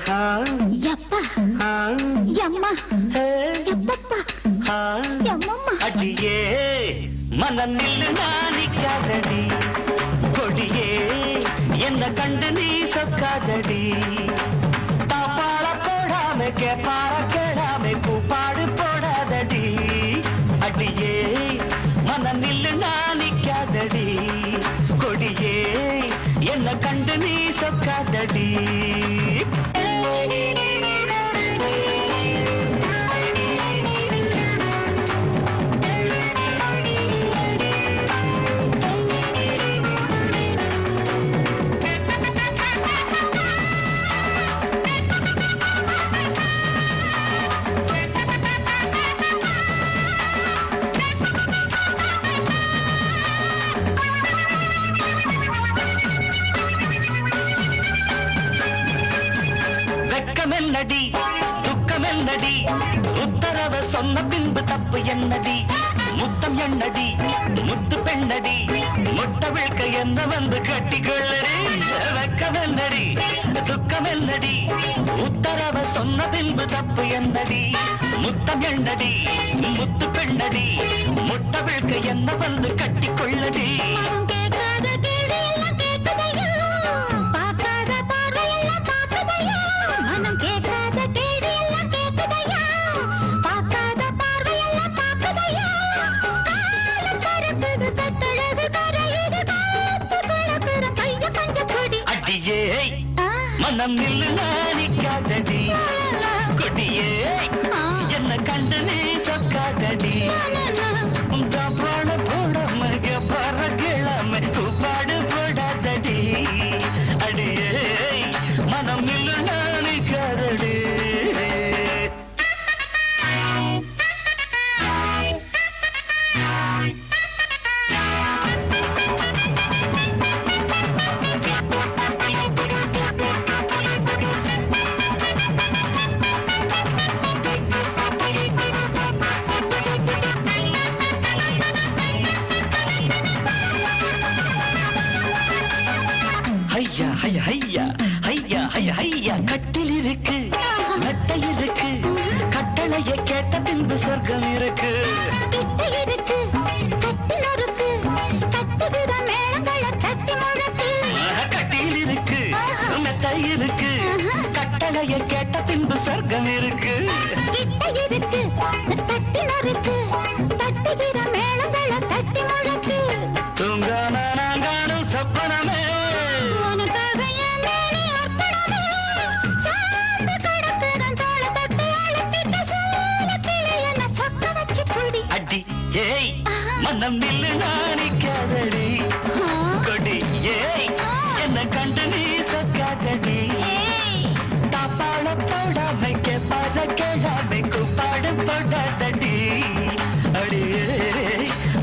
எப்பா எம்மா எப்பப்பா எம்மம்மா அடியே மனம் நில்லு நானிக்காதடி கொடியே என்ன கண்டு நீ சொக்காதடி தாப்பாள போடாம கேப்பார கேடாம கூப்பாடு போடாதடி அடியே மனம் நில்லு நானிக்காதடி கொடியே என்ன கண்டு நீ சொக்காதடி என்னடி துக்கம் என்னடி உத்தரவ சொன்ன பின்பு தப்பு என்னடி முத்தம் என்னடி முத்து பெண்ணடி முட்டை விழ்க்க என்ன வந்து கட்டிக்கொள்ளடி வெக்கம் என்னடி துக்கம் என்னடி உத்தரவ சொன்ன பின்பு தப்பு என்னடி முத்தம் என்னடி முத்து பெண்ணடி முட்டை விழ்க்க என்ன வந்து கட்டிக்கொள்ளடி மனம் நில்லு நானிக்காதடி கொடியே என்ன கண்டு நீ சொக்காதடி பாட போடாம பற கிழமை பாடு போடாதடி அடியே மனம் நில்லு நானிக்காதடி கட்டில் இருக்கு மெத்தை இருக்கு கட்டளைய கேட்ட பின்பு சொர்க்கம் இருக்கு கட்டில் இருக்கு மெத்தை இருக்கு கட்டளைய கேட்ட பின்பு சொர்க்கம் இருக்கு தூங்காம நாங்கானும் சொப்பனமே மனம் நில்லு நானிக்காதடி கொடி ஏய் என்ன கண்டு நீ சொக்காதடி தாப்பாள போடாம கேப்பாட கேளாம கூப்பாடு போடாதடி அடியே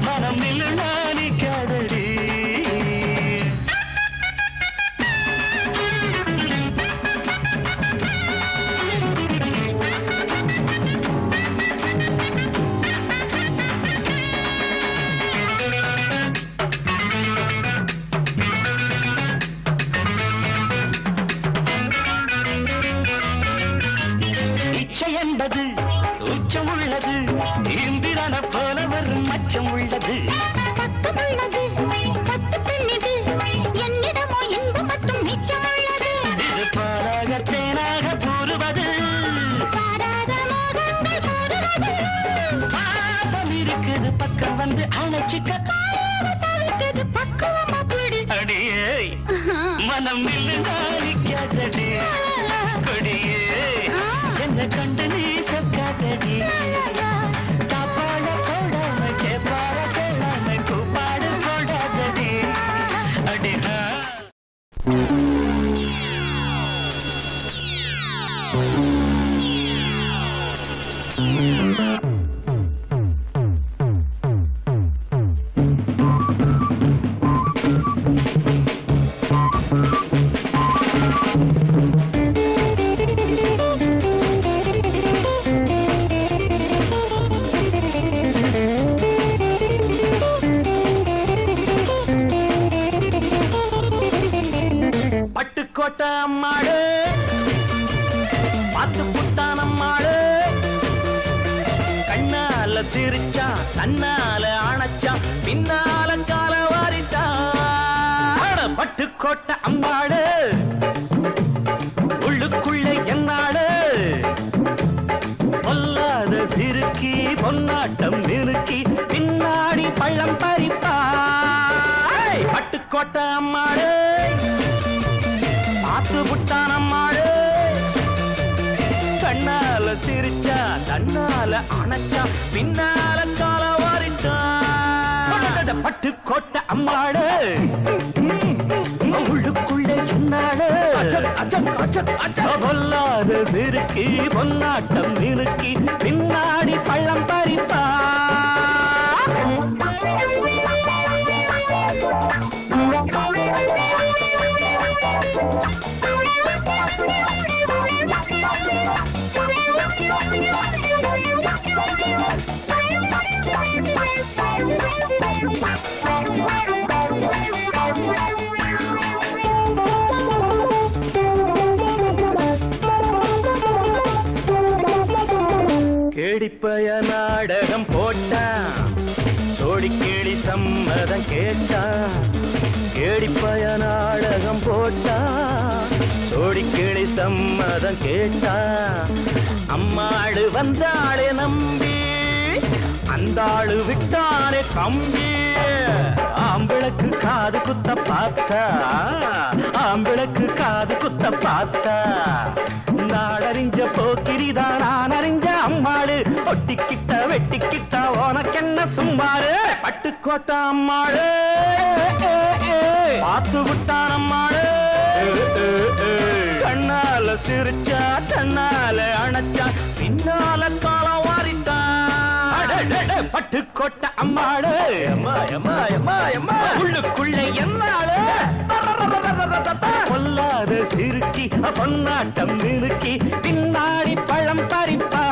மனம் நில்லு நானிக்காதடி என்பது உச்சம் உள்ளது இந்திரன போல வரும் மச்சம் உள்ளது என்னிடமோ இன்பம் மட்டும் மிச்சம் உள்ளது இது பாராக தேனாக கூறுவது பாசம் இருக்குது பக்கம் வந்து அணைச்சிக்க பக்குவமா பிடி அடியே மனம் நில்லு நானிக்காதடி கொடியே என்ன கண்டு நீ சொக்காதடி தாப்பாள போடாம கேப்பார கேளாம கூப்பாடு போடாதடி அடிஹா சிரிச்சா தன்னால அணைச்சா பின்னால கால வாரிட்டா பட்டுக்கோட்டை அம்மாடு உள்ளுக்குள்ளே என்னாடு பொல்லாத சிறுக்கி பொன்னாட்டம் நிறுக்கி பின்னாடி பள்ளம் பறிப்பா பட்டுக்கோட்டை அம்மாடு பார்த்து விட்டான் அம்மாடு கண்ணால சிரிச்சா தன்னால அணைச்சா பின்னால கால வாரிட்டா பட்டுக்கோட்டை அம்மாடு உள்ளுக்குள்ளே சொன்னாடு பொல்லாத சிறுக்கி பொன்னாட்டம் நிறுக்கி பின்னாடி பள்ளம் பறிப்பா கேடிப்பய நாடகம் போட்டான் சோடி கேடி சம்மதம் கேட்டான் கேடிப்பய நாடகம் போட்டான் சோடி கேடி சம்மதம் கேட்டான் அம்மாடு வந்தாளே நம்பி அந்த ஆளு விட்டானே கம்பி ஆம்பிளக்கு காது குத்த பார்த்தா ஆம்பிளக்கு காது குத்த பார்த்தா நாடறிஞ்ச போக்கிரிதான் நான் அறிஞ்ச அம்மாடு ஒட்டிக்கிட்ட வெட்டிக்கிட்ட உனக்கென்ன சும்மாரு பட்டுக்கோட்டை அம்மாடு பார்த்து விட்டான் அம்மாடு கண்ணால சிரிச்சா தன்னால அணைச்சா பின்னால காலம் வாரிட்டான் பட்டுக்கோட்டை அம்மாடு உள்ளுக்குள்ளே என்னாடு பொல்லாத சிறுக்கி பொன்னாட்டம் நிறுக்கி பின்னாடி பழம் பறிப்பா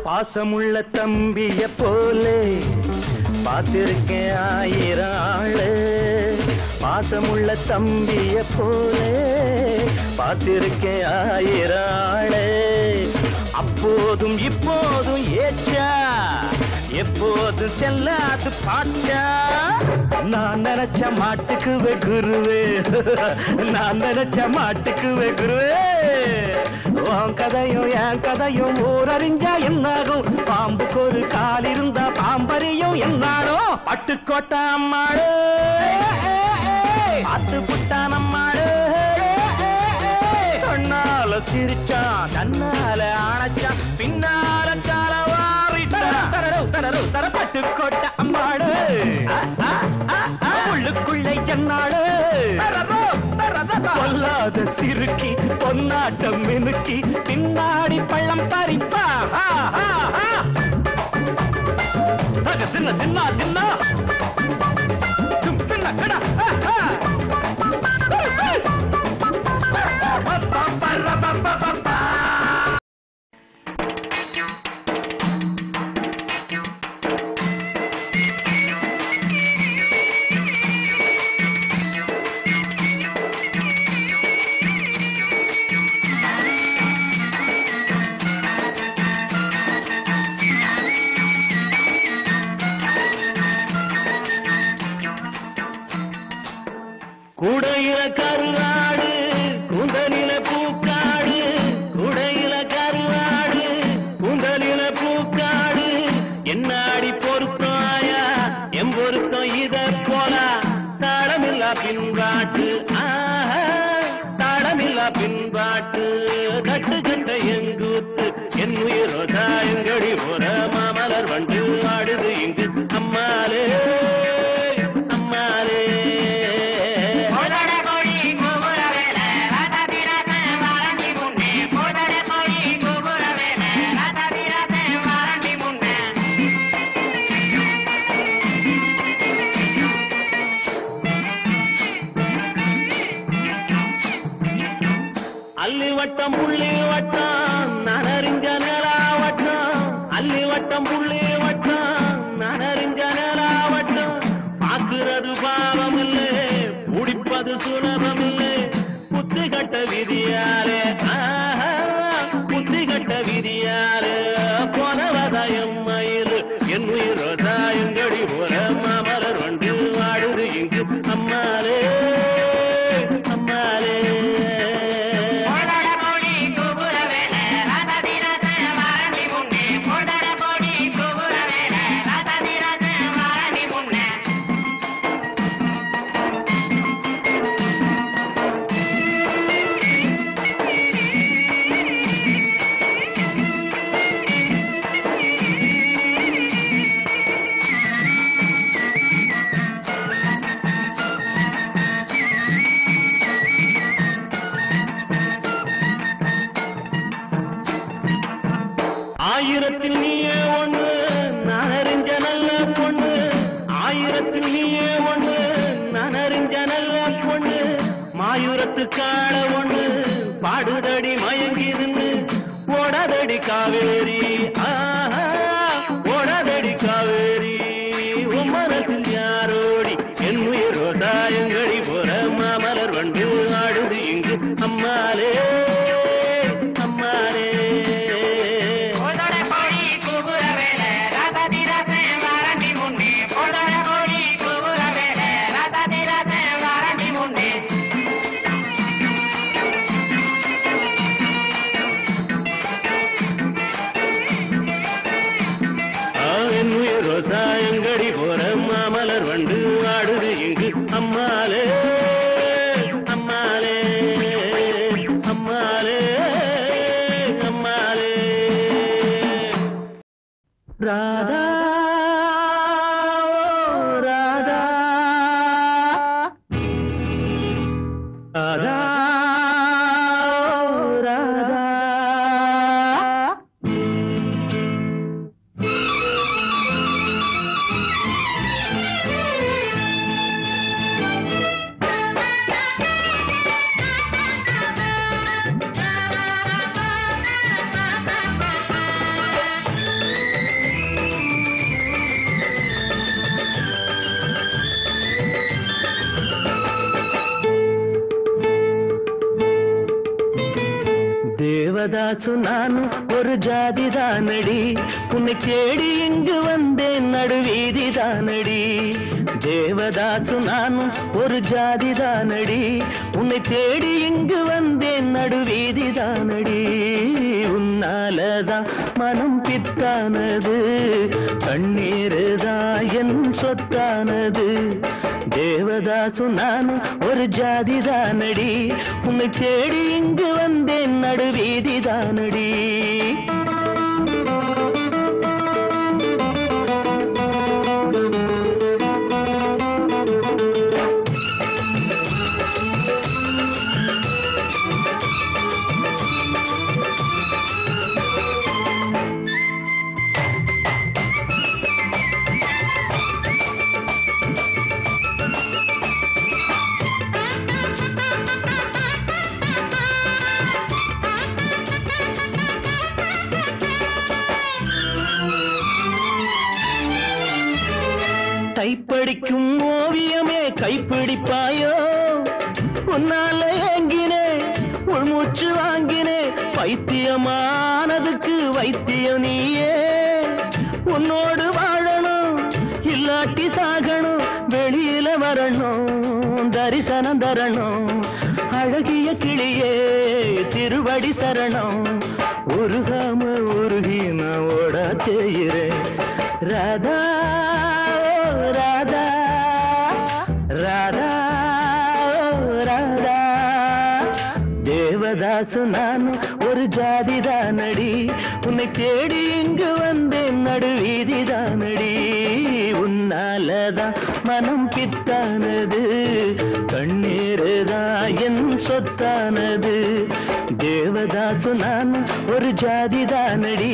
பாசமுள்ள தம்பிய போலே பார்த்திருக்கேன் ஆயிரம் ஆளு பாசமுள்ள தம்பிய போலே பார்த்திருக்கேன் ஆயிரம் ஆளு அப்போதும் இப்போதும் ஏச்சா எப்போதும் செல்லாது பாச்சா நான் நினைச்ச மாட்டுக்கு வெகுருவே நான் நினைச்ச மாட்டுக்கு வெகுருவே உன் கதையும் என் கதையும் ஊரறிஞ்சா என்னாகும் பாம்புக்கு ஒரு கால் இருந்தா பாம்பறியும் என்னானோ பட்டுக்கோட்டை அம்மாடு பார்த்து புட்டான் அம்மாடு கண்ணால சிரிச்சா தன்னால அணைச்சா பின்னால கால வாரிட்டா பட்டுக்கோட்டை அம்மாடு உள்ளுக்குள்ளே என்னாடு பொல்லாத சிறுக்கி பொன்னாட்டம் மினுக்கி பின்னாடி பள்ளம் பறிப்பா தின்ன தின்னா தின்னா தின்ன கடா கூடையில கருவாடு குந்தலில பூக்காடு கூடையில கருவாடு குந்தலில பூக்காடு என்னாடி பொருத்தாயா எம் பொருத்தம் இத போல தாளமில்லா பின்பாட்டு தாளமில்லா பின்பாட்டு கட்டு கட்ட எங்கூத்து என் உயிரோ தாயங்கடி போற மாமலர் வண்டு ஆடுது இங்கு அம்மாலே அம்மாலே விதியாலே புத்தி கட்ட விதியாலே போனவதாயம் மயில் என் உயிரோ தாயங்கடி போல மாமலர் வந்து வாடுது இங்கு அம்மாலே அம்மாலே ஆயிரத்தில் நீயே ஒண்ணு நான் அறிஞ்ச நல்ல பொண்ணு ஆயிரத்தில் நீயே ஒண்ணு நான் அறிஞ்ச நல்ல பொண்ணு மாயூரத்து காண ஒண்ணு பாடுதடி மயங்கிருந்து ஓடாதடி காவேரி ஓடாதடி காவேரி உன் மனசில் யாரோடி என் உயிரோ தாயங்கடி போற மாமலர் வந்து ஆடுது இங்கு அம்மாலே அம்மாலே சாயங்கடி போற மாமலர் வண்டு ஆடுது இங்கு அம்மாலே அம்மாலே அம்மாலே அம்மாலே ராதா ராதா ராதா தேவதாசு நானு ஒரு ஜாதிதானடி உன்னை தேடி இங்கு வந்தேன் நடுவீதிதானடி தேவதாசு நானும் ஒரு ஜாதிதானடி உன்னை தேடி இங்கு வந்தேன் நடுவீதிதானடி உன்னாலதான் மனம் பித்தானது கண்ணீருதான் என் சொத்தானது தேவதாசு நானும் ஒரு ஜாதிதானடி உன்னை தேடி இங்கு வந்தேன் நடுவீதிதானடி கைப்படிக்கும் ஓவியமே கைப்பிடிப்பாயோ உன்னால ஏங்கினே உள்மூச்சு வாங்கினே பைத்தியமானதுக்கு வைத்தியம் நீயே உன்னோடு வாழணும் இல்லாட்டி சாகணும் வெளியில வரணும் தரிசனம் தரணும் அழகிய கிளியே திருவடி சரணம் உருகாம உருகி நான் ஓட செய்கிறேன் ராதா ராதா ராதா ராதா தேவதாசு நான் ஒரு ஜாதிதானடி உன்னை தேடி இங்கு வந்தேன் நடுவீதிதானடி உன்னாலதான் மனம் பித்தானது கண்ணீருதான் என் சொத்தானது தேவதாசு நான் ஒரு ஜாதிதானடி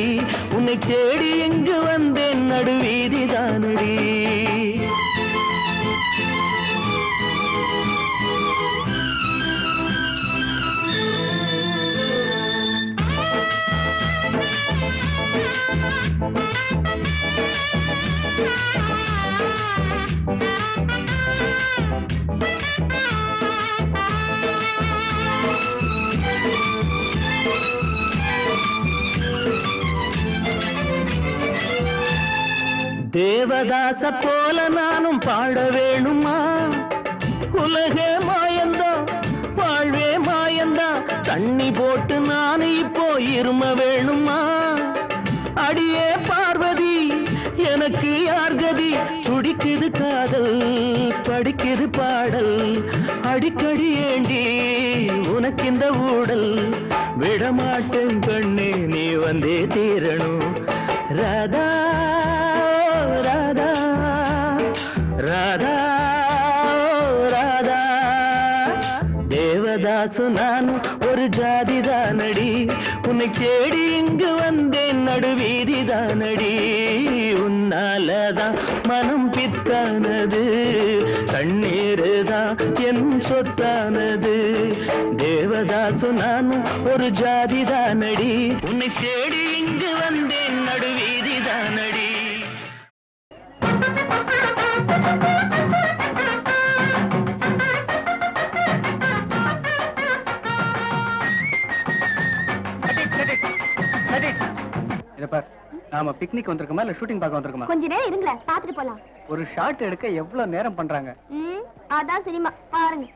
உன்னை தேடி இங்கு வந்தேன் நடுவீதிதானடி தேவதாச போல நானும் பாட வேணுமா? உலகே மாயந்தான், வாழ்வே மாயந்தான். தண்ணி போட்டு நானு இப்போ இரும வேணுமா? அடியே பார்வதி, எனக்கு யார் கதி? துடிக்குது காதல், படிக்குது பாடல். அடிக்கடி ஏண்டி உனக்கு இந்த ஊடல்? விடமாட்டேன் கண்ணே, நீ வந்தே தீரணும். ராதா ராதா ராதா ராதா. தேவதாசு நானும் ஒரு ஜாதிதானடி, உன்னை தேடி இங்கு வந்தேன் நடுவீதிதானடி. உன்னாலதான் மனம் பித்தானது, கண்ணீருதான் என் சொத்தானது. தேவதாசு நானும் ஒரு ஜாதிதானடி, உன்னை தேடி இங்கு வந்தேன் நடுவீதிதானடி. நாம பிக்னிக் வந்திருக்கோமா இல்ல ஷூட்டிங் பார்க்க வந்திருக்கோமா? கொஞ்ச நேரம் இருங்களேன், பாத்துட்டு போலாம். ஒரு ஷாட் எடுக்க எவ்வளவு நேரம் பண்றாங்க? அதான் சினிமா, பாருங்க.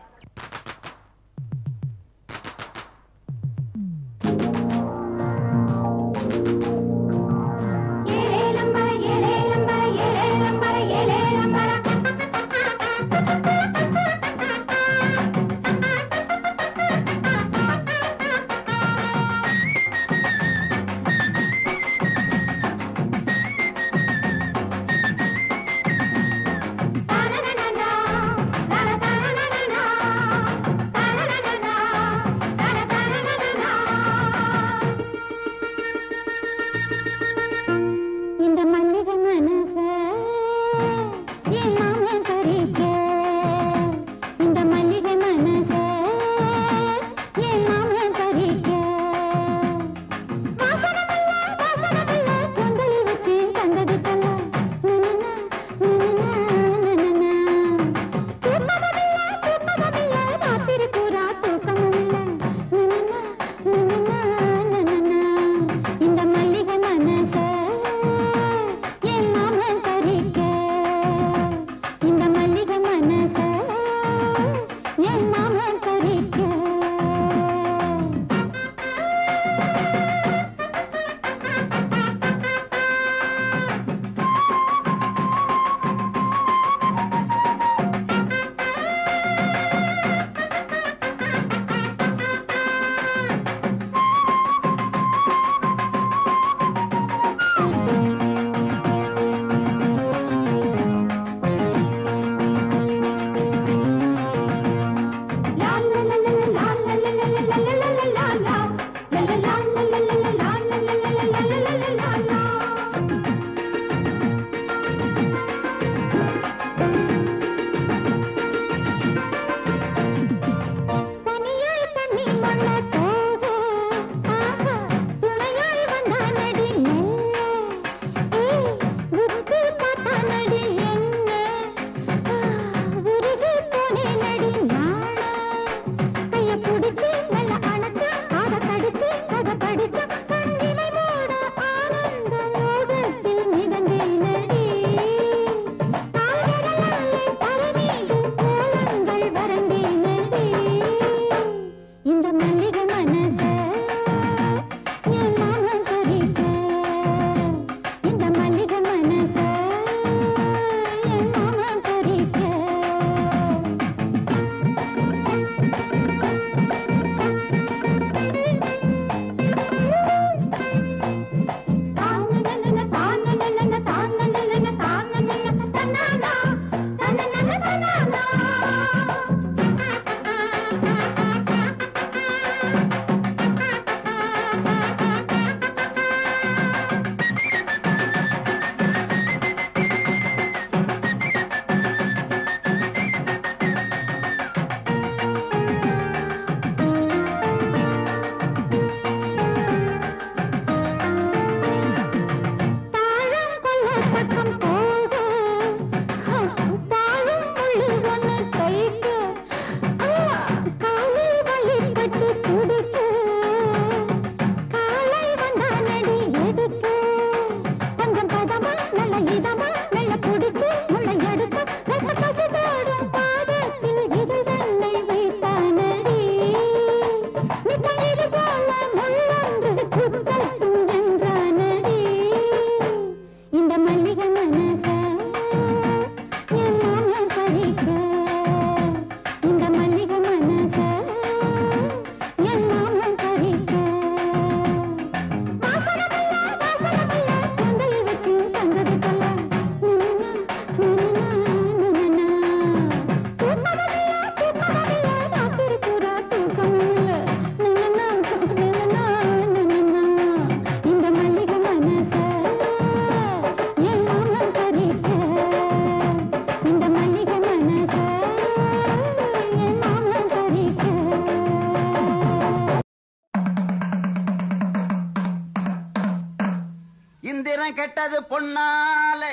கெட்டது பொன்னாலே,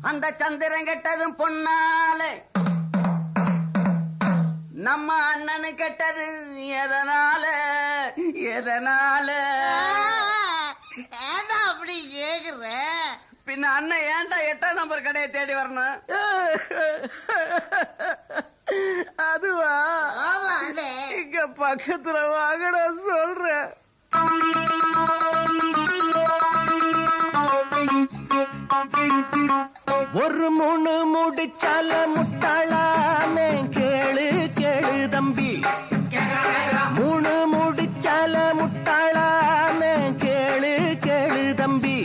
அந்த சந்திரன் கெட்டதும் பொன்னாலே, நம்ம அண்ணனு கெட்டது எதனால எதனால? ஏண்டா அப்படி கேக்குற? பின்ன அண்ணன் ஏன்டா 8ஆம் நம்பர் கடையை தேடி வரணும்? அதுவா? இங்க பக்கத்துல வாங்கடா சொல்றேன். ஒரு மூணு முடிச்சால முட்டாளான கேளு கேளு தம்பி, மூணு முடிச்சால முட்டாளான கேளு கேளு தம்பி.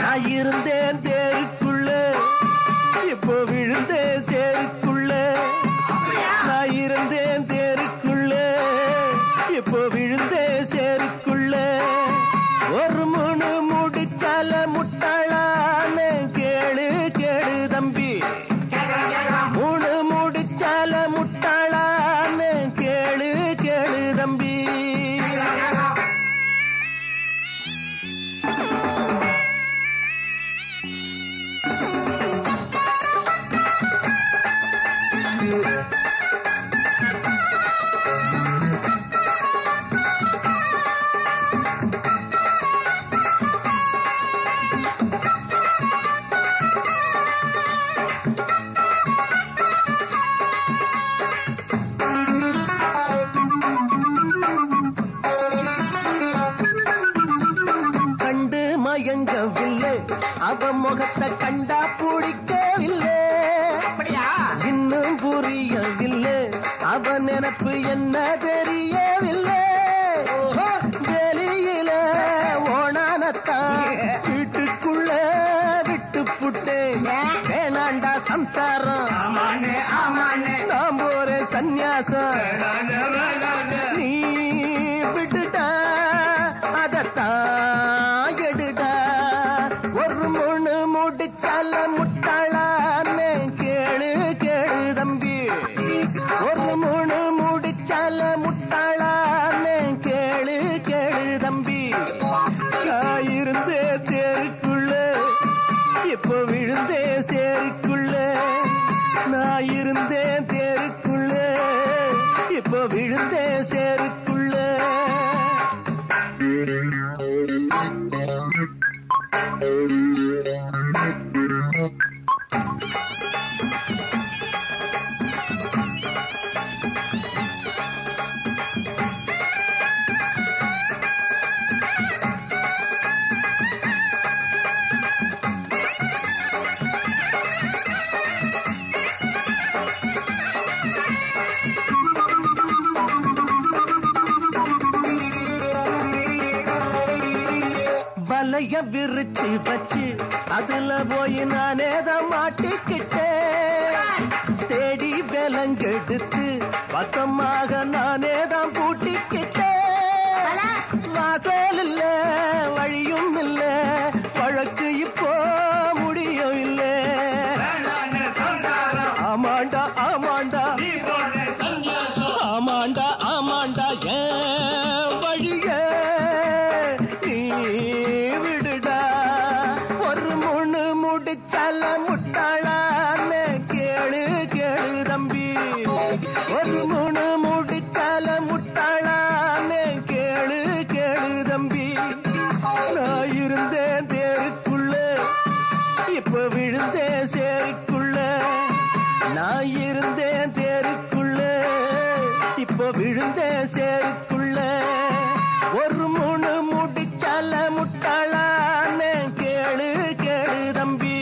நான் இருந்தேன் தேருக்குள்ள, இப்போ விழுந்தேன் சேருக்குள்ள. நான் இருந்தேன் தேருக்குள்ள, இப்போ விழுந்தேன் சேருக்குள்ள. ஒரு மூணு முடிச்சால முட்டாளான கேளு கேளு தம்பி, மூணு முடிச்சால முட்டாளான கேளு கேளு தம்பி. மயங்கவில்லை, அவ முகத்தை கண்டா பிடிக்கவில்லை. இன்னும் புரியவில்லை, அவ நினைப்பு என்ன தெரியவில்லை. வெளியில ஓணானத்தான் வீட்டுக்குள்ள விட்டு புட்டேன். வேணாண்டா சம்சாரம், நாம் ஒரு சந்நியாசம். நீ விட்டுட்டா அதத்தான் எடுடா. ஒரு மூணு முடிச்சால முட்டாளான கேளு கேளு தம்பி, ஒரு மூணு முடிச்சால முட்டாளான கேளு கேளு தம்பி. நான் இருந்தே தேருக்குள்ள, இப்போ விழுந்தே சேருக்குள்ள. நான் இருந்தேன் தேருக்குள்ள, இப்போ விழுந்தே சேருக்குள்ள. வலைய விரிச்சு வச்சு அதுல போய் நானே தான் மாட்டிக்கிட்டேன். தேடி விலங்கெடுத்து வசமாக நானே தான் பூட்டிக்கிட்டேன். வாசல் இல்ல வழியும் இல்ல, வழக்கு இப்போ முடியும் இல்ல. ஆமாண்டா ஆமாண்டா ஆமாண்டா ஆமாண்டா ஏன் வழிய நீ விடுடா. ஒரு மூணு முடிச்சால முட்டாளான கேளு கேளு தம்பி, ஒரு மூணு முடிச்சால முட்டாளான கேளு கேளு தம்பி. நான் இருந்தேன் தேருக்குள்ள, இப்ப விழுந்தேன் சேருக்குள்ள. நான் இருந்தேன் தேருக்குள்ள, இப்போ விழுந்தேன் சேருக்குள்ள. ஒரு மூணு முடிச்சால முட்டாளான கேளு கேளு தம்பி,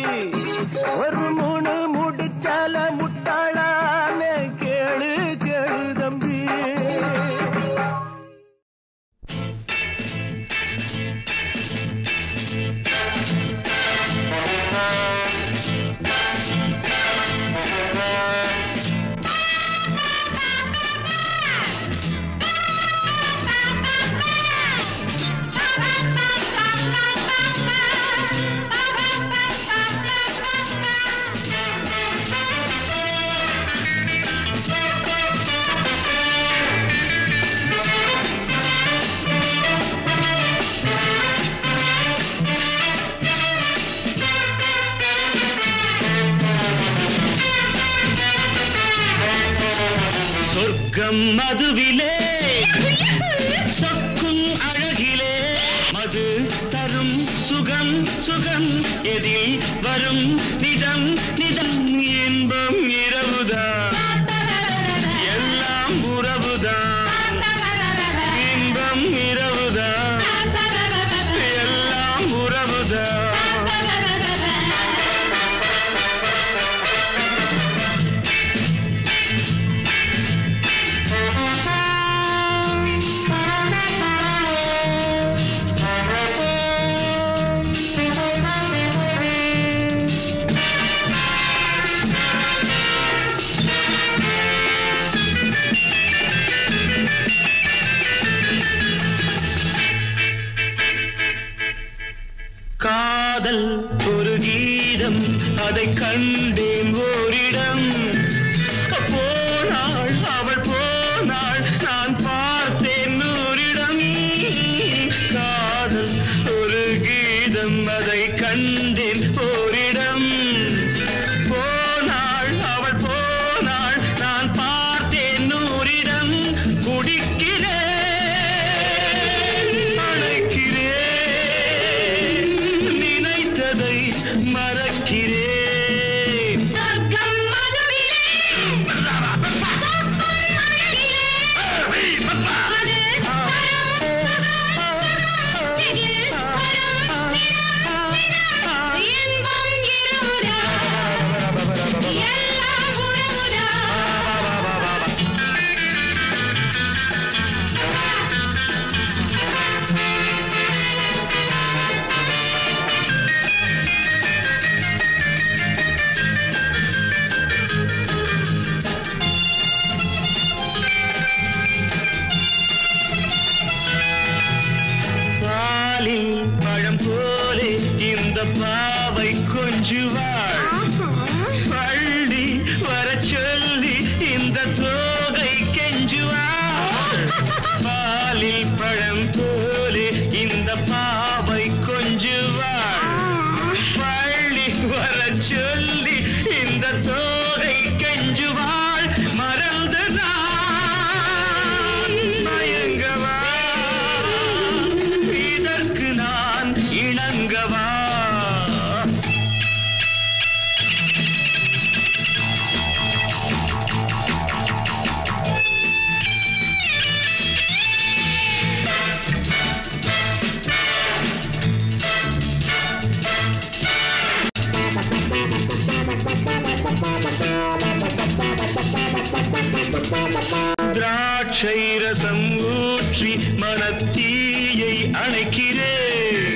ஒரு மூணு முடிச்சால முட்டாளான கேளு கேளு தம்பி. சொர்க்கம் மதுவிலே சொக்கும் அழகிலே மது தரும் சுகம் சுகம் எதில் வரும் நிதம் நிதம் இன்பம் இரவுதான் எல்லாம் உறவுதான் இன்பம் இரவுதான் எல்லாம் உறவுதான் காதல் ஒரு கீதம் அதை கண்டேன் ஓரிடம் போனாள் அவள் போனாள் நான் பார்த்தேன் நூறிடம் காதல் ஒரு கீதம் அதை கண்டேன் ஓரிடம் போனாள் அவள் போனாள் நான் பார்த்தேன் நூறிடம் குடிக்கிறேன் அழைக்கிறேன் மறக்கிறேன் சொர்க்கம் மதுவிலே பழம் போலே இந்த பாவை கொஞ்சுவாள் பள்ளி வர சொல்லி இந்த தோகை கெஞ்சுவாள் பாலில் பழம் போலே இந்த பாவை கொஞ்சுவாள் பள்ளி வர சொல்லி இந்த தோகை கெஞ்சுவாள் மறந்து நான் மயங்கவா இணங்கவா திராட்சை ரசம் ஊற்றி மனத்தீயை அணைக்கிறேன்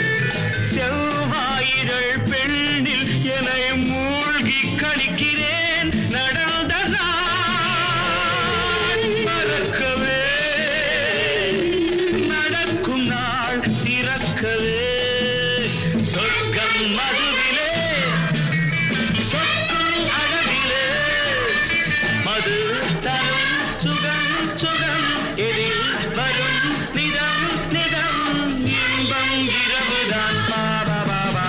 செவ்வாயிரள் பெண்ணில் என்னை மூழ்கி கழிக்கிறேன் நடந்த நாள் மறக்கவே நடக்கும் நாள் திறக்கவே சொர்க்கம் மதுவிலே சொர்க்கம் அழகிலே மது தரும் சுகம் சுகம் எதில் வரும் நிதம் நிதம் இன்பம் இரவுதான் பாபா பாபா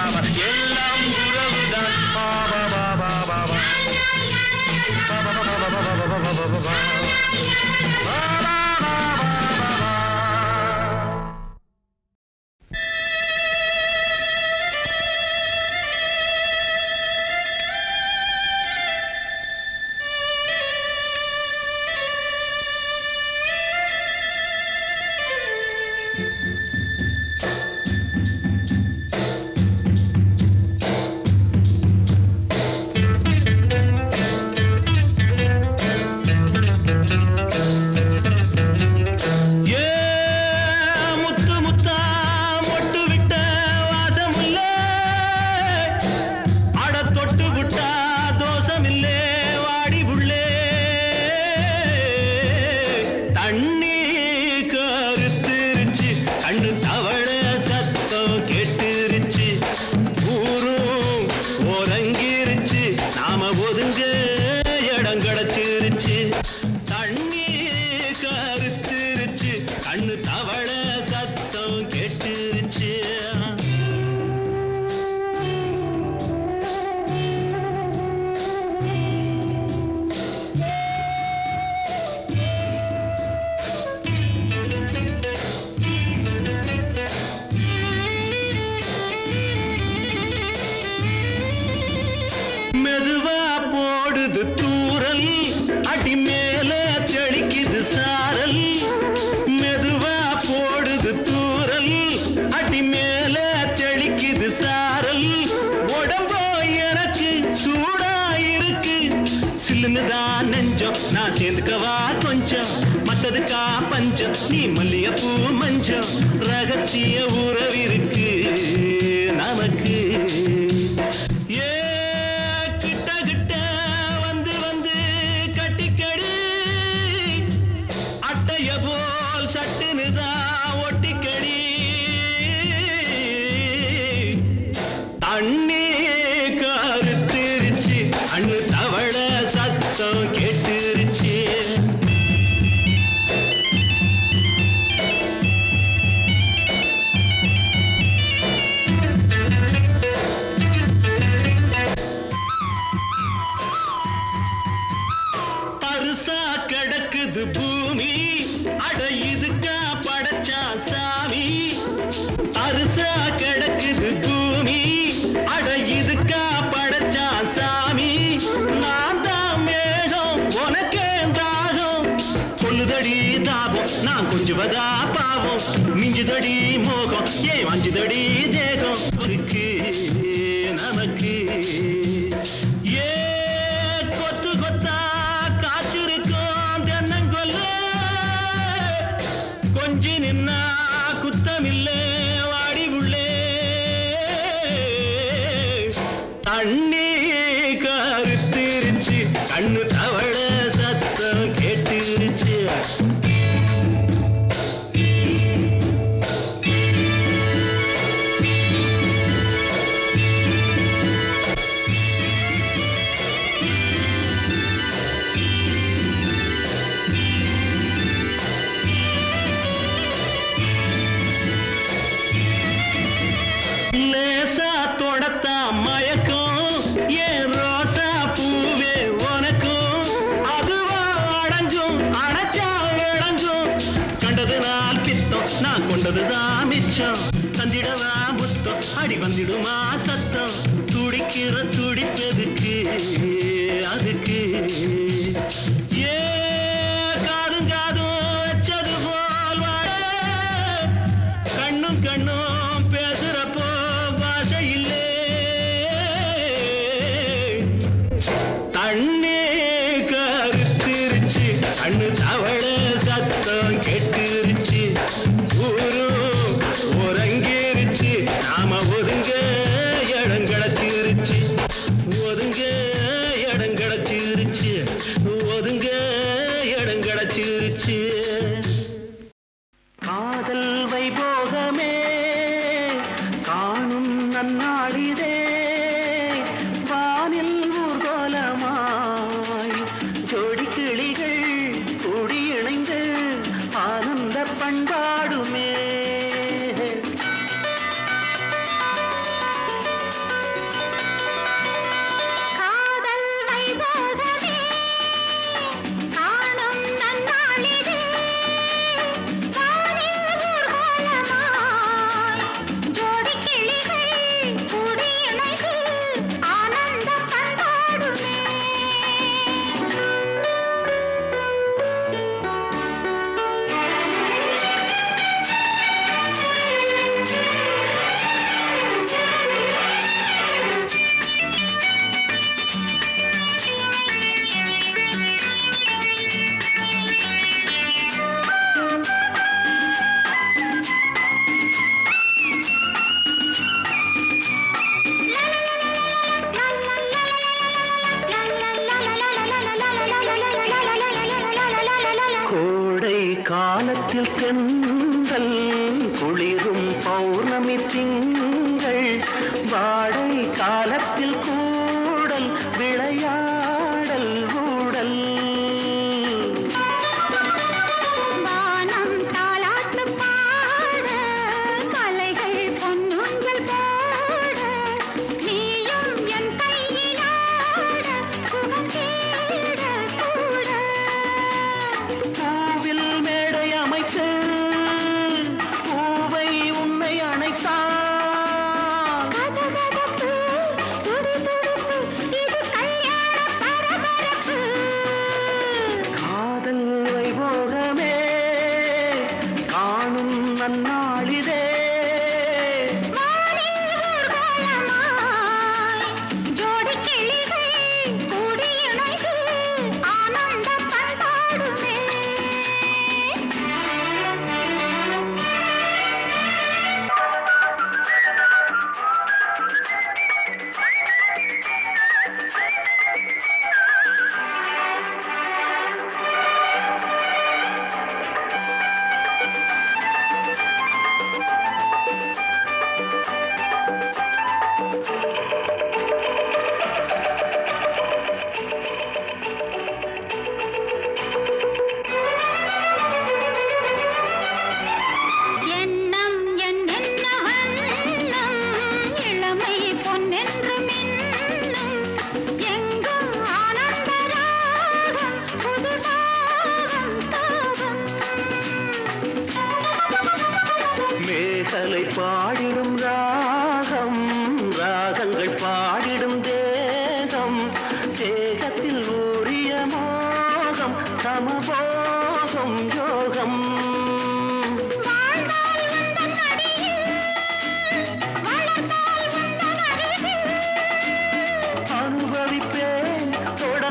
எல்லாம் உறவுதான் பாபா பாபா பாபா பாபா பாபா பாபா மெதுவா போடுது தூரல் அடி மேல தெளிக்குது சாரல் மெதுவா போடுது தூரல் அடி மேல தெளிக்குது சாரல் உடம்போ எனக்கு சூடா இருக்கு சில்லுன்னுதான் நெஞ்சம் நான் சேர்ந்துக்கவா கொஞ்சம் மத்ததுக்கா பஞ்சம் நீ மல்லிகைப்பூ மஞ்சம் ரகசிய உறவிருக்கு நமக்கு பூமி அட இதுக்கா படைச்சா சாமி அரிசா கிடக்குது பூமி அட இதுக்கா படைச்சா சாமி நான் தான் மேகம் உனக்கே தாகம் கொல்லுதடி தாபம் நான் கொஞ்சுவதா பாவம் மிஞ்சுதடி மோகம் ஏன் வஞ்சுதடி தேகம் இருக்கு நமக்கு ஏ கொத்து கொத்தா கொஞ்சி நின்னா குத்தமில்லே வாடி உள்ளே தண்ணி கருத்திருச்சு கண்ணு தவள சத்தம் கேட்டுருச்சு நான் கொண்டதுதான் மிச்சம் தந்திடவா புத்தம் அடி வந்திடுமா சத்தம் துடிக்கிற துடிப்பதுக்கு அதுக்கு ஏ காதும் காதும் வச்சது போல் வாழ கண்ணும் கண்ணும் பேசுறப்போ பாஷை இல்லே தண்ணி கருத்திருச்சு கண்ணு தவள சத்தம் கெட்டுருச்சு ஒருங்கிருச்சு நாம ஒதுங்க இடம் கிடச்சிருச்சு ஒதுங்க இடம் கிடச்சிருச்சு ஒதுங்க இடம் கிடச்சிருச்சு காதல் வைபோகமே காணும் நன்னாளிதே வானில் ஊர்கோலமாய் ஜோடி கிளிகள் கூடி இணைந்து ஆனந்த பண்பாடுமே காலத்தில் தென்றல் குளிரும் பௌர்ணமி திங்கள் வாடை காலத்தில் கூடல் விளையாடல் ஊடல் இது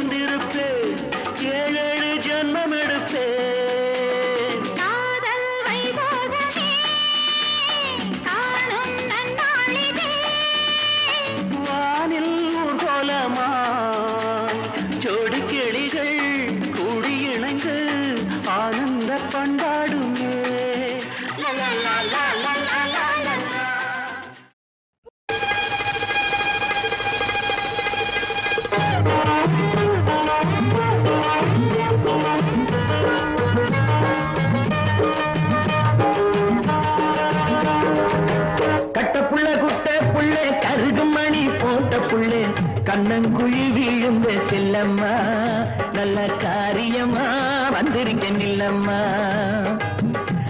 வந்திருப்பேன் 7 ஜென்மம் எடுப்பேன் காதல் வைபோகமே காணும் நன்னாளிதே வானில் ஊர்கோலமா ஜோடி கிளிகள் கூடி இணைந்து ஆனந்த பண்டாடுமே கட்டப்புள்ள குட்ட புள்ளே கருகும் மணி போட்ட புள்ளே கண்ணங்குழி வீழுந்த செல்லம்மா நல்ல காரியமா வந்திருக்கேன் இல்லம்மா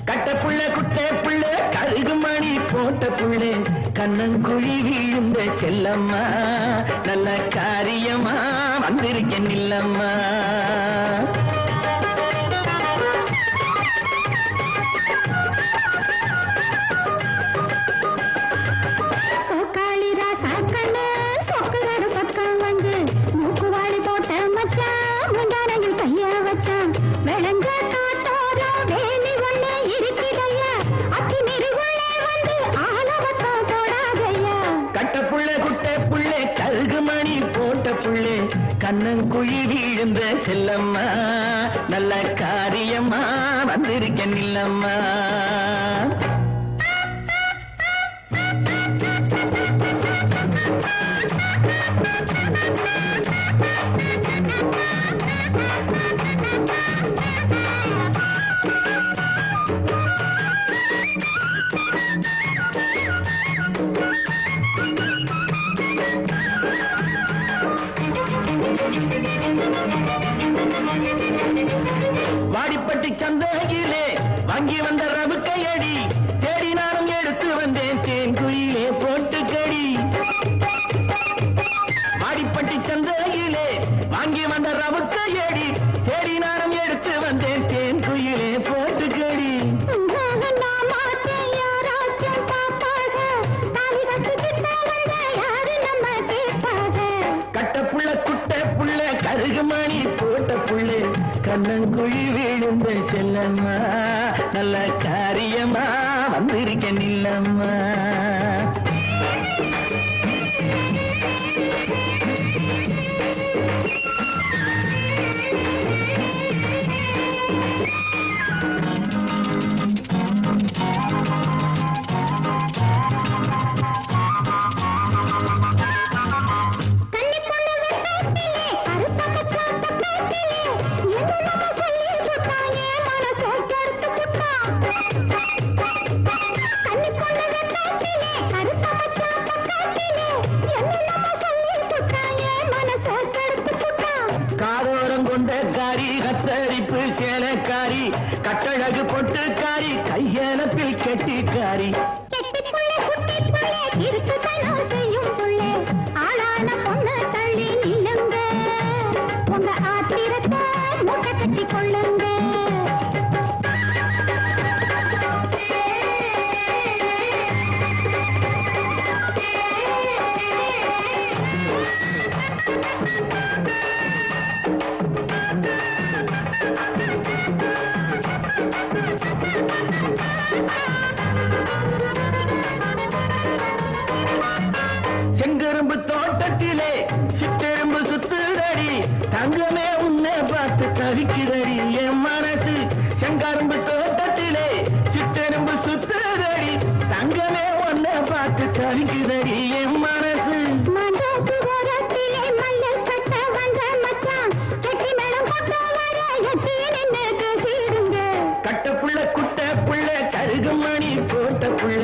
கட்டப்புள்ள குட்ட புள்ளே கருகும் மணி போட்ட புள்ளே கண்ணங்குழி வீழுந்த செல்லம்மா நல்ல காரியமா வந்திருக்கேன் இல்லம்மா கண்ணங்குழி வீழ்ந்த செல்லம்மா நல்ல காரியமா வந்திருக்கேன் இல்லம்மா வாடிப்பட்டி சந்தையிலே வாங்கி வந்த ரவுக்கையடி தேடி நானும் எடுத்து வந்தேன் தேன் குயிலே போட்டுக்கடி வாடிப்பட்டி சந்தையிலே வாங்கி வந்த ரவுக்கையடி தேடி நானும் எடுத்து வந்தேன் தேன் குயிலே போட்டுக்கடி கட்டப்புள்ள குட்ட புள்ள கருகுமணி போட்ட புள்ளே கண்ணங்குழி வீழுந்த செல்லம்மா நல்ல காரியமா வந்திருக்கேன் இல்லம்மா கத்தரிப்பு சேலக்காரி கட்டழகு பொட்டுக்காரி கையெனப்பில் கெட்டிக்காரி ஆளான பொண்ணு தள்ளி நில்லுங்க உங்க ஆத்திரத்தை மூட்டை கட்டி கொள்ளுங்க செங்கரும்பு தோட்டத்திலே சிட்டெரும்பு சுத்துதடி தங்கமே உன்னை பார்த்து தவிக்கிறடி என் மனசு செங்கரும்பு தோட்டத்திலே சிட்டெரும்பு சுத்துதடி தங்கமே உன்னை பார்த்து தவிக்கிறடி என் மனசு கட்டப்புள்ள குட்ட புள்ள கருகுமணி போட்ட புள்ள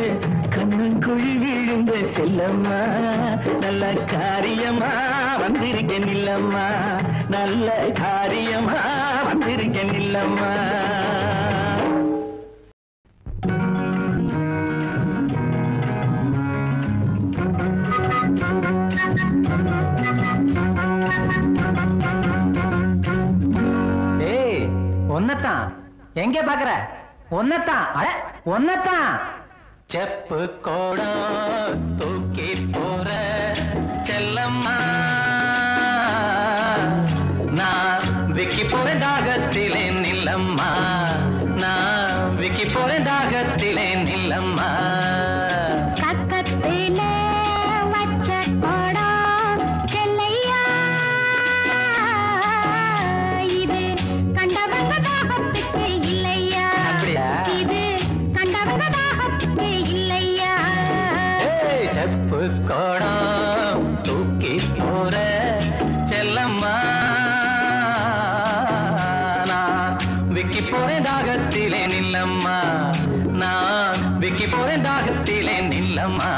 கண்ணங்குழி வீழுந்த செல்லம்மா நல்ல காரியமா வந்திருக்கேன் இல்லம்மா நல்ல காரியமா வந்திருக்கேன் இல்லம்மா ஏய் ஒன்னதான் எங்கே பாக்குற ஒன்னதான் ஒன்னதான் செப்பு கோடா தூக்கி போற செல்லம்மா விக்கி போறேன் தாகத்திலே நில்லம்மா நான் விக்கி போறேன் தாகத்திலே நில்லம்மா பக்கத்தில வச்ச கோடம் செல்லையா இது கண்டவங்க தாகத்துக்கு இல்லையா அப்படியா? இது கண்டவங்க தாகத்துக்கு இல்லையா செப்பு கோடம் தூக்கி போற செல்லம்மா நான் விக்கி போறேன் தாகத்திலே நில்லம்மா நான் விக்கி போறேன் தாகத்திலே நில்லம்மா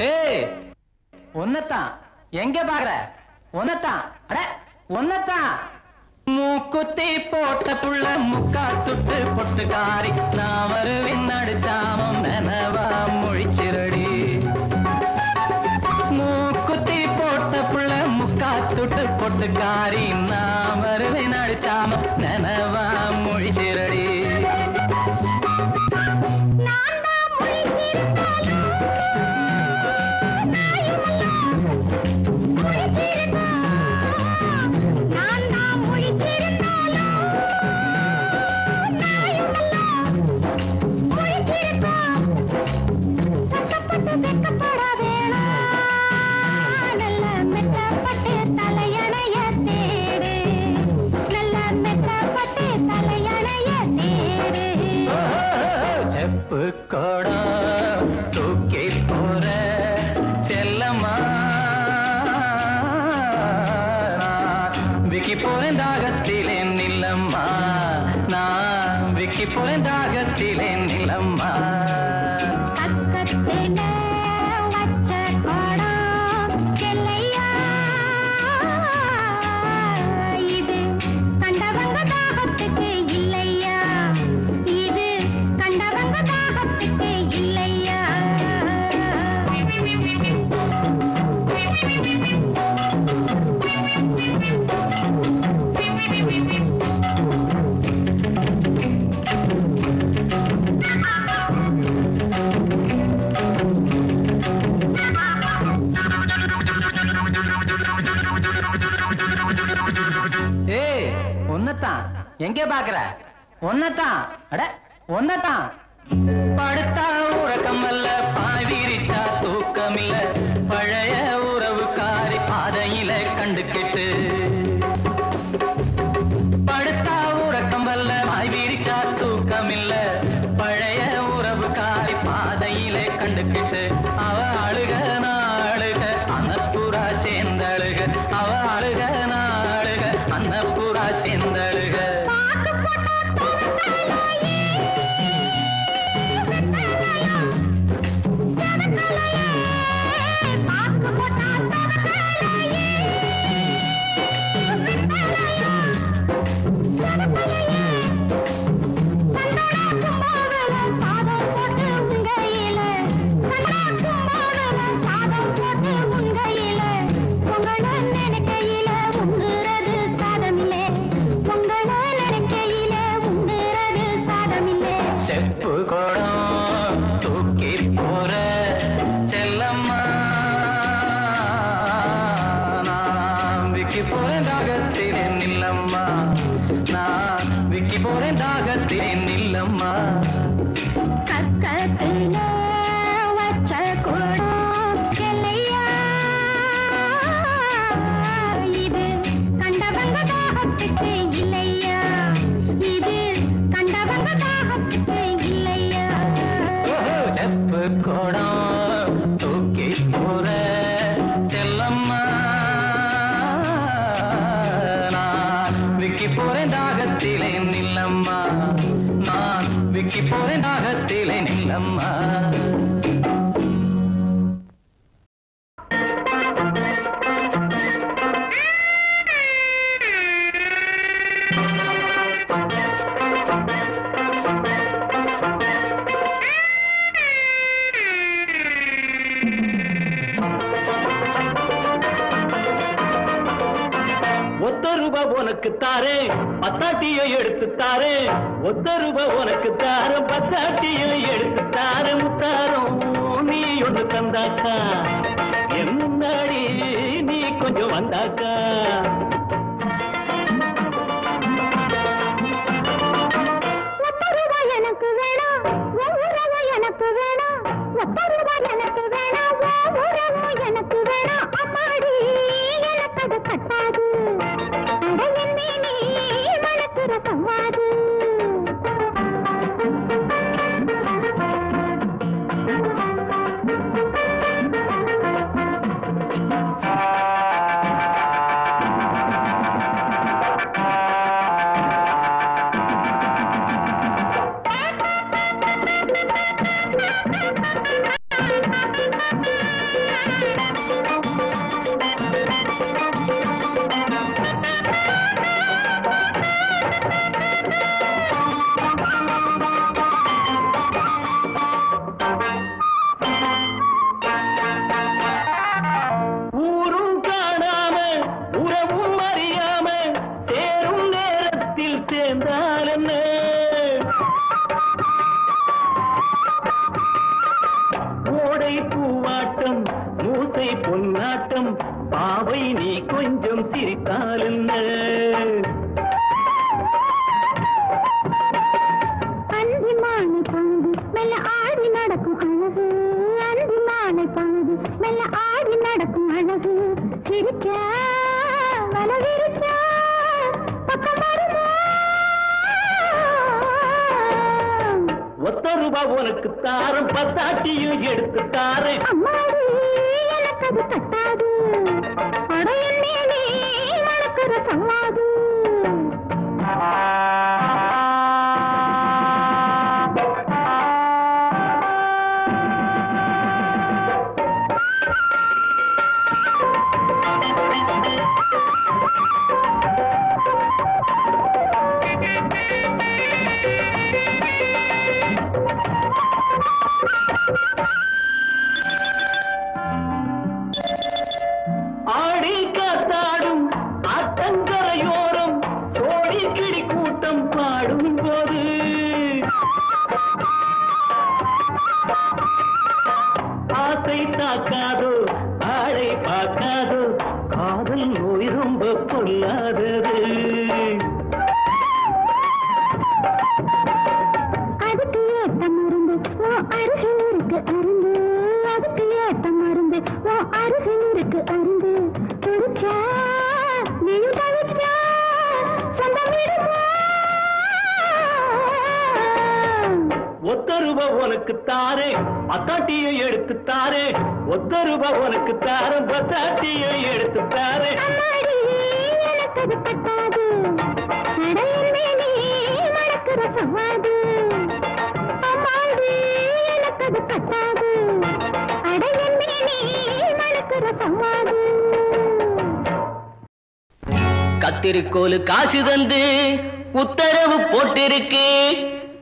ஏய் ஒன்னத்தான் எங்க பாக்குற ஒன்னத்தான் அட ஒன்னத்தான் மூக்குத்தி போட்ட புள்ள முக்கா துட்டு பொட்டுக்காரி நான் வருவின் நடுச்சாமம் நனவா மொழிச்சிரடி மூக்குத்தி போட்ட புள்ள முக்கா துட்டு பொட்டுக்காரி நான் வருவின் நடுச்சாமம் நனவா மொழிச்சிரடி செப்பு கோடம் தூக்கி போற செல்லம்மா விக்கி போறேன் தாகத்திலே நில்லம்மா நான் விக்கி போறேன் தாகத்திலே நில்லம்மா பக்கத்தில வச்ச கோடம் செல்லையா இது கண்டவங்க தாகத்துக்கு இல்லையா இது கண்டவங்க தாகத்துக்கு இல்லையா ஏய் ஒன்னத்தான் எங்க பாக்குற ஒன்னத்தான் அட ஒன்னத்தான் படுத்தா உறக்கம் அல்ல பாய் விரிச்சா தூக்கமில்ல பழைய உறவுக்காரி பாதையில கண்டுக்கிட்டு படுத்தா உறக்கம் அல்ல பாய் விரிச்சா தூக்கமில்ல பழைய உறவுக்காரி பாதையில கண்டுக்கிட்டு அவ அழுக நாளுக அனப்புறா சேர்ந்தழுக அவ அழுக நாளுக அன்னப்புறா சேர்ந்தழுக செப்பு கோடம் தூக்கி போற செல்லம்மா நான் விக்கி போறேன் தாகத்திலே நில்லம்மா நான் விக்கி போறேன் தாகத்திலே நில்லம்மா பக்கத்தில வச்ச கோடம் செல்லையா இது கண்டவங்க தாகத்துக்கு இல்லையா இது கண்டவங்க தாகத்துக்கு இல்லையா செப்பு கோடம் தூக்கி போற செல்லம்மா நான் விக்கி போறேன் தாகத்திலே நில்லம்மா நான் விக்கி போறேன் தாகத்திலே நில்லம்மா உனக்கு தாரே பத்தாட்டியை எடுத்து தாரே ஒத்த ரூபா உனக்கு தார பத்தாட்டியை எடுத்து தாரே முத்தாரம் நீ ஒண்ணு தந்தாக்கா என் முன்னாடி நீ கொஞ்சம் வந்தாக்கா எனக்கு வேணாம் எனக்கு வேணாம் எனக்கு வேணாம் எனக்கு வேணாம் அம்மாடி எனக்கு அது கட்டாது நீ மனசுற சம்மாது உனக்கு தாரம் பத்தாட்டியும் எடுத்து தாரே அம்மாடி எனக்கு அது கட்டாது மனக்குற சம்மாது உனக்கு தாரே பத்தாட்டியை எடுத்து தாரே ஒத்த ரூபா உனக்கு தார பத்தாட்டியை எடுத்து தாரே எனக்கு அது கட்டாது மனக்குற சம்மாது அம்மாடி எனக்கு அது கட்டாது மனக்குற சம்மாது கத்திரிக்கோலு காசு தந்து உத்தரவு போட்டிருக்கு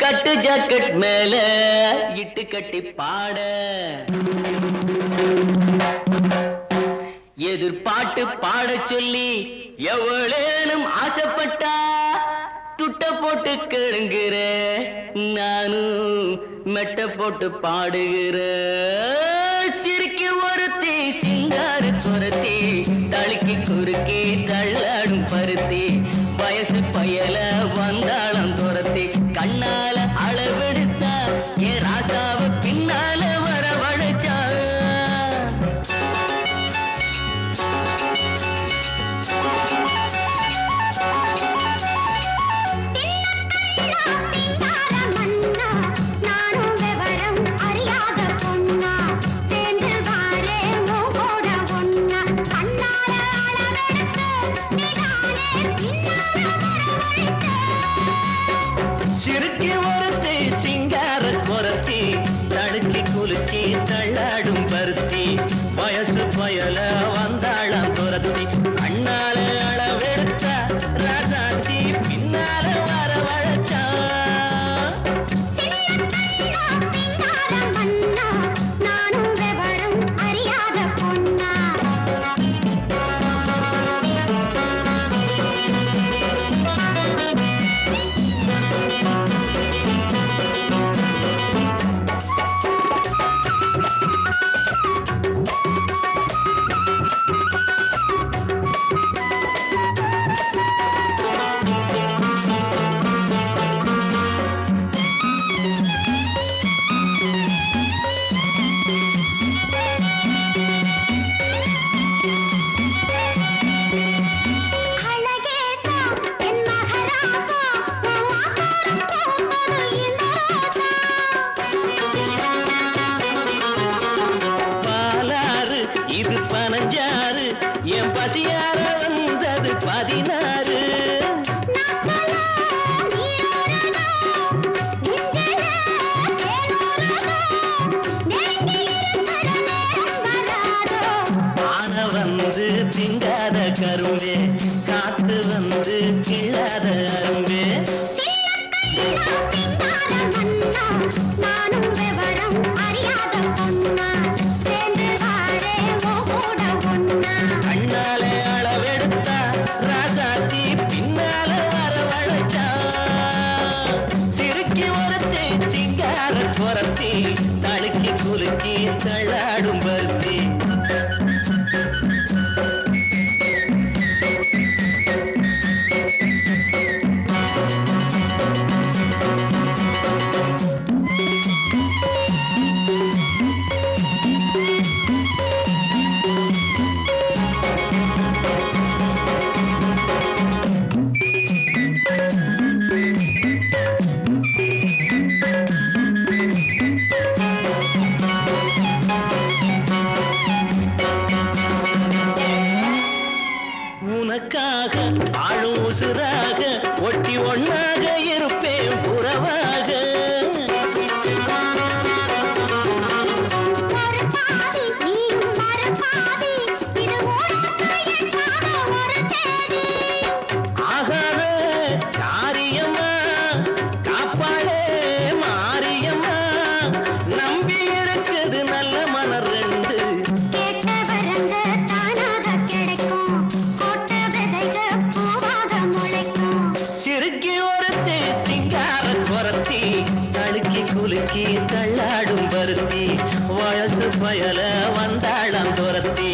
கட்டு ஜாக்கெட் மேல இட்டு கட்டி பாட எதிர்பாட்டு பாட சொல்லி எவ்வளேனும் ஆசைப்பட்டா துட்ட போட்டு கேளுங்கிற நானும் மெட்ட போட்டு பாடுகிற சிரிக்கி ஒருத்தி சிங்காரு குரத்தி தழுக்கி குறுக்கி தள்ளாடும் பருத்தி வயசு பயல வந்தாளம் துரத்தி கண்ணால அளவெடுத்தா ஏ ராசாவ பின்னால வரவழைச்சா சிறுக்கி ஒருத்தி சிங்கார குரத்தி தடுக்கி குலுக்கி தள்ளாடும் பருத்தி வயசு பயல வந்தாளம் துரத்தி கண்ணால அளவெடுத்த ராசாத்தி பின்னால வரவழைச்சா தழுக்கி குலுக்கி தள்ளாடும் பருத்தி ஒட்டி ஒன்னாக இருப்பேன் புறவாக ஆகாத காரியம்மா காப்பாளே மாரியம்மா நம்பி இருக்குது நல்ல மலர் ரெண்டு குலுக்கி தள்ளாடும் பருத்தி வயசு பயல வந்தாளம் துரத்தி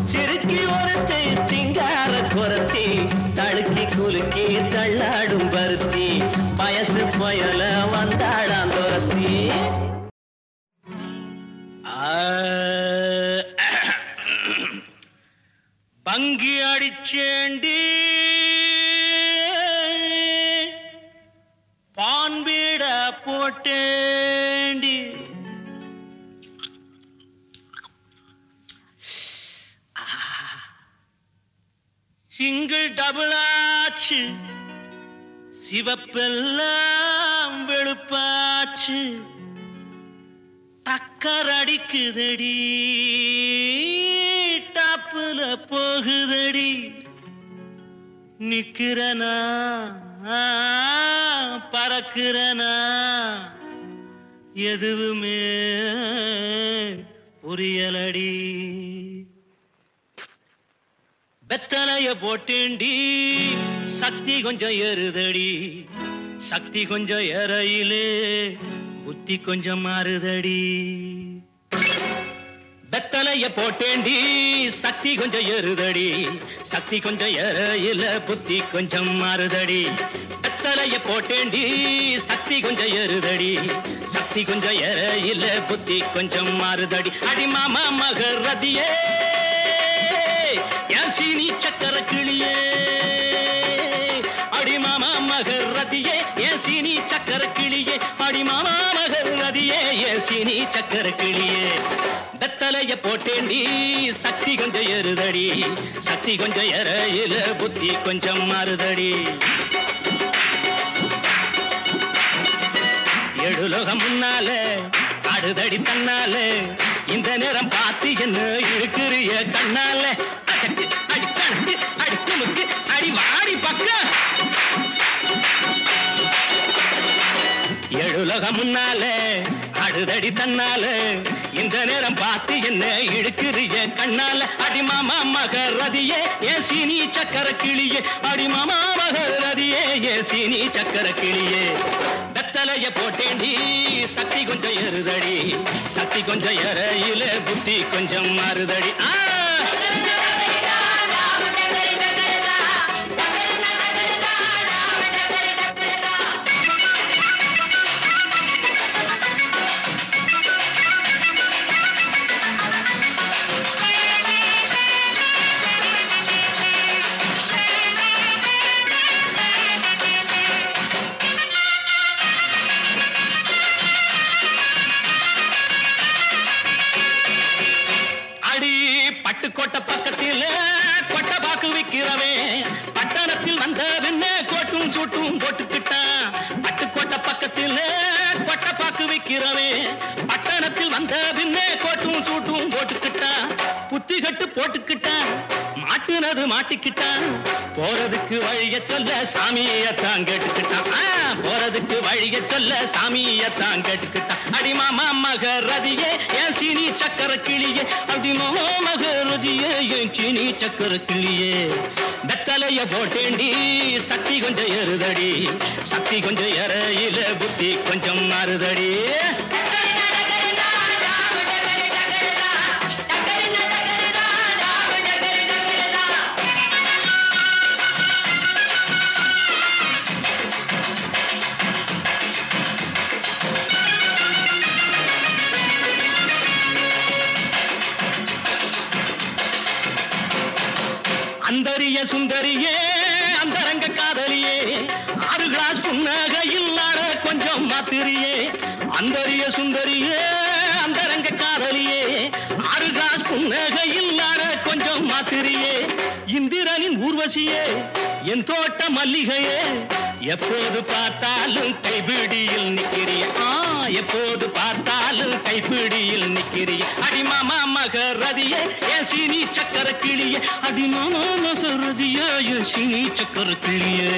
சிறுக்கி ஒருத்தை சிங்கார குரத்தி தழுக்கி குலுக்கி தள்ளாடும் பருத்தி வயசு பயல வந்தாளம் துரத்தி பங்கி அடிச்சேண்டி பான்பீட போட்டேண்டி சிங்கிள் டபுள் ஆச்சு சிவப்பெல்லாம் வெளுப்பாச்சு டக்கர் அடிக்குதடி டாப்புல போகுதடி நிக்கிறனா பறக்கிறனா எதுவுமே புரியலடி வெத்தலைய போட்டேண்டி சக்தி கொஞ்சம் ஏறுதடி சக்தி கொஞ்சம் ஏறையிலே புத்தி கொஞ்சம் மாறுதடி வெத்தலைய போட்டேண்டி சக்தி கொஞ்சம் ஏறுதடி சக்தி கொஞ்சம் ஏறையில புத்தி கொஞ்சம் மாறுதடி வெத்தலைய போட்டேண்டி சக்தி கொஞ்சம் ஏறுதடி சக்தி கொஞ்சம் ஏறையில புத்தி கொஞ்சம் மாறுதடி அடி மாமா மகரதியே என் சீனி சக்கர கிளியே அடி மாமா மகரதியே என் சீனி சக்கர கிளியே அடி மாமா மகரதியே என் சீனி சக்கர கிளியே வெத்தலைய போட்டேண்டி சக்தி கொஞ்சம் ஏறுதடி சக்தி கொஞ்சம் ஏறையில புத்தி கொஞ்சம் மாறுதடி எழுலோகம் முன்னால ஆடுதடி தன்னால இந்த நேரம் பார்த்து என்ன இருக்கிறிய கண்ணால அச்சக்கு அடி கண்டு அடி துமுக்கு அடி வாடி பக்க எழுலோகம் முன்னால ஆடுதடி தன்னால இந்த நேரம் பார்த்து என்ன இழுக்கிறிய கண்ணால அடி மாமா மகரதியே ஏன் சீனி சக்கர கிளியே அடி மாமா மகரதியே ஏன் சீனி சக்கர கிளியே வெத்தலைய போட்டேண்டி சக்தி கொஞ்சம் ஏறுதடி சக்தி கொஞ்சம் ஏறையில புத்தி கொஞ்சம் மாறுதடி பட்டுக்கோட்டை பக்கத்தில் கொட்டை பாக்கு விக்கிறவே பட்டணத்தில் வந்த பின்ன கோட்டும் சூட்டும் போட்டுக்கிட்டான் பட்டுக்கோட்டை பக்கத்தில் கொட்டை பாக்கு விக்கிறவே பட்டணத்தில் வந்த பின்ன கோட்டும் சூட்டும் போட்டுக்கிட்டான் புத்தி கட்டு போட்டுக்கிட்டான் மாட்டுனது மாட்டிக்கிட்டான் போறதுக்கு வழிய சொல்ல சாமியத்தான் கேட்டுக்கிட்டான் போறதுக்கு வழிய சொல்ல சாமியத்தான் கேட்டுக்கிட்டான் அடி மாமா மகரதியே என் சீனி சக்கர கிளியே அடி மாமா மகரதியே என் சீனி சக்கர கிளியே வெத்தலைய போட்டேண்டி சக்தி கொஞ்சம் ஏறுதடி சக்தி கொஞ்சம் ஏறையில புத்தி கொஞ்சம் மாறுதடி அந்தரிய சுந்தரியே அந்தரங்க காதலியே 6 கிளாஸ் புன்னகையில் ஆட கொஞ்சம் மாத்திரியே அந்தரிய சுந்தரியே அந்தரங்க காதலியே 6 கிளாஸ் புன்னகையில் ஆட கொஞ்சம் மாத்திரியே இந்திரனின் ஊர்வசியே என் தோட்ட மல்லிகையே எப்போது பார்த்தாலும் கைபிடியில் நிக்கிறிய எப்போது பார்த்தாலும் கைபிடியில் நிக்கிறிய அடிமாமா மகரதியே என் சீனி சக்கர கிளியே அடிமாமா மகரதியே என் சீனி சக்கர கிளியே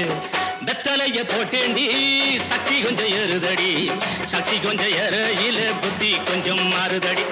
வெத்தலைய போட்டேண்டி சக்தி கொஞ்சம் ஏறுதடி சக்தி கொஞ்சம் ஏறையில புத்தி கொஞ்சம் மாறுதடி